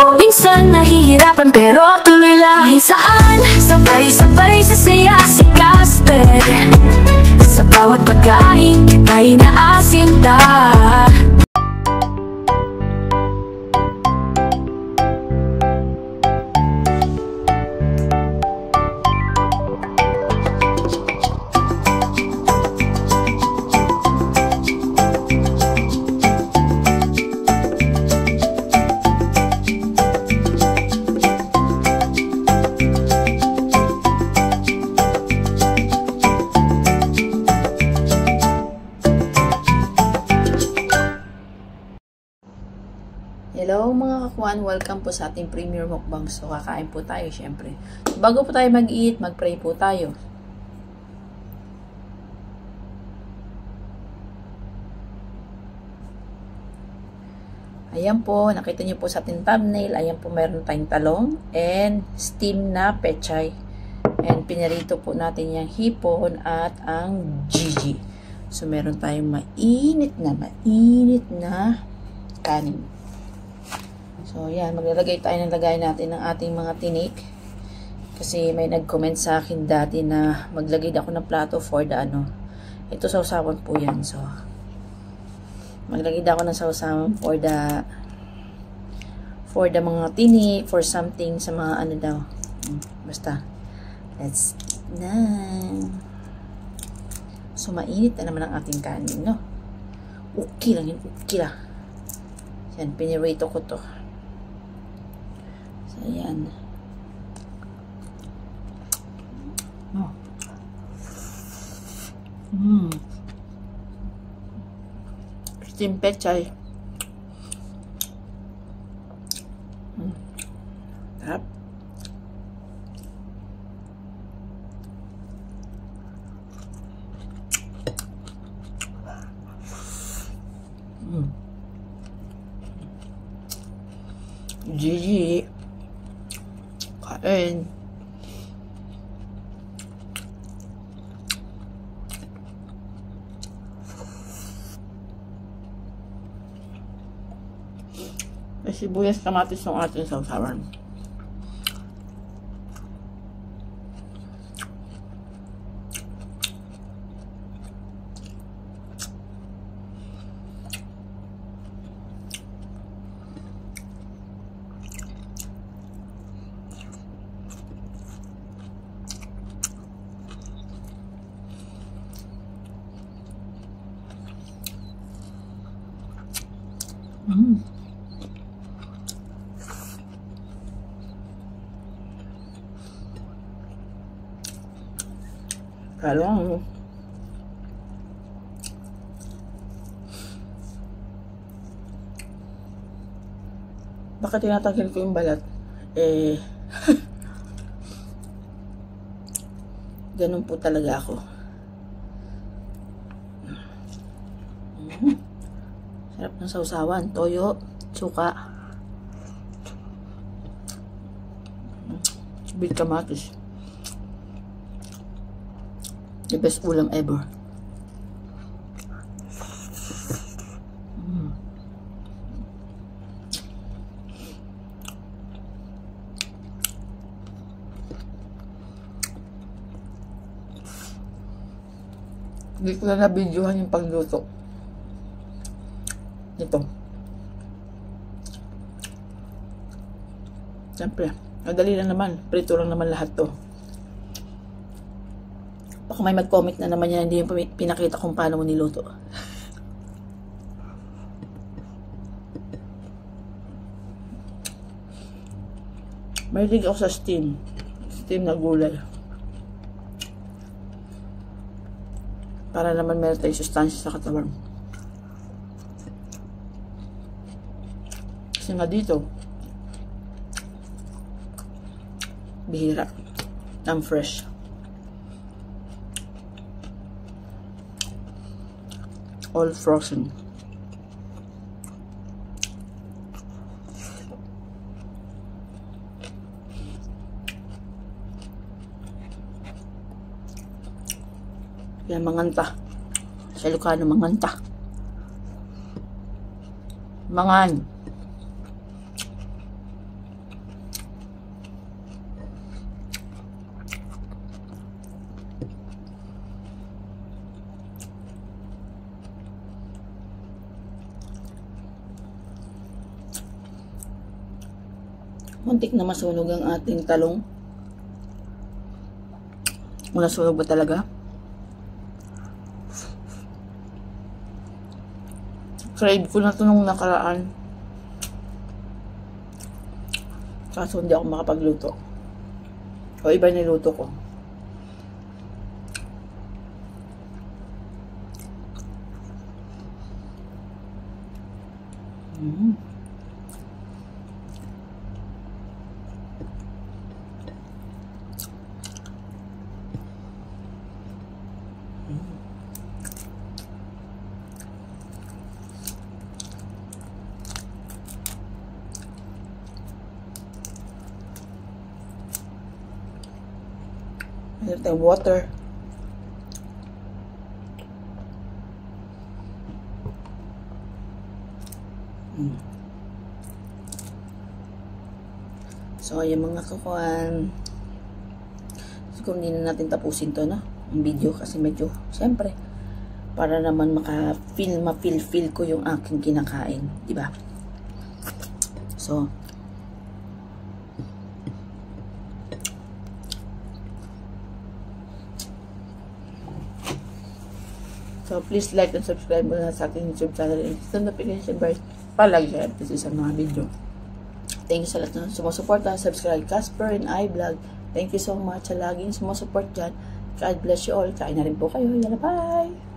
Minsan nahihirapan pero tuloy lang. Saan sabay-sabay sa saya si Casper. Sa bawat pagkain kita'y naasinta. Hello mga kakuan, welcome po sa ating premiere mukbang. So kakain po tayo syempre. Bago po tayo mag-eat, mag-pray po tayo. Ayan po, nakita niyo po sa ating thumbnail. Ayan po, meron tayong talong and steam na pechay. And pinarito po natin yung hipon at ang Gigi. So meron tayong mainit na kanin. So, yan. Maglalagay tayo ng lagay natin ng ating mga tinik. Kasi may nag-comment sa akin dati na maglagay ako ng plato for the ano. Ito sausawan po yan. So, maglagay ako ng sausawan for the mga tinik, for something sa mga ano daw. Basta. Let's eat na. So, mainit na naman ang ating kanin, no? Okay lang yun. Okay lang. Yan. Pinirito ko to. Ayan. Oh. Steam pechay. Sarap. Gigi. Kain. May sibuyas, kamatis ng ating sausawan. Kalong. Bakit tinatanggal ko yung balat? Ganun po talaga ako. Sarap ng sausawan. Toyo, suka, bit kamatis. The best ulam ever. Hindi ko na nabidyohan yung pagluto nito. Siyempre, madali lang naman. Prito lang naman lahat to. Baka may mag-comment na naman yan, hindi yung pinakita kung paano mo niluto. Mahilig ako sa steam. Steam na gulay. Para naman meron tayong sustansya sa katawan. Kasi nga dito, bihira. Ang fresh. All frozen. Yan, manganta. Sa Ilocano, manganta. Mangan. Muntik na masunog ang ating talong. Kung nasunog ba talaga? Crave ko na ito nung nakaraan. Kaso hindi ako makapagluto. O iba niluto ko. Meron tayong water. So, yung mga kakuan, siguro hindi na natin tapusin to, no? Ang video kasi medyo, siyempre, para naman ma-feel ko yung aking kinakain, di ba? So, please like and subscribe muna sa ating YouTube channel and hit the notification bell para lagi kayo updated sa mga video. Thank you sa lahat na sumusuporta. Subscribe Casper and iVlog. Thank you so much sa laging sumusuport dyan. God bless you all. Kain na rin po kayo. Yala, bye!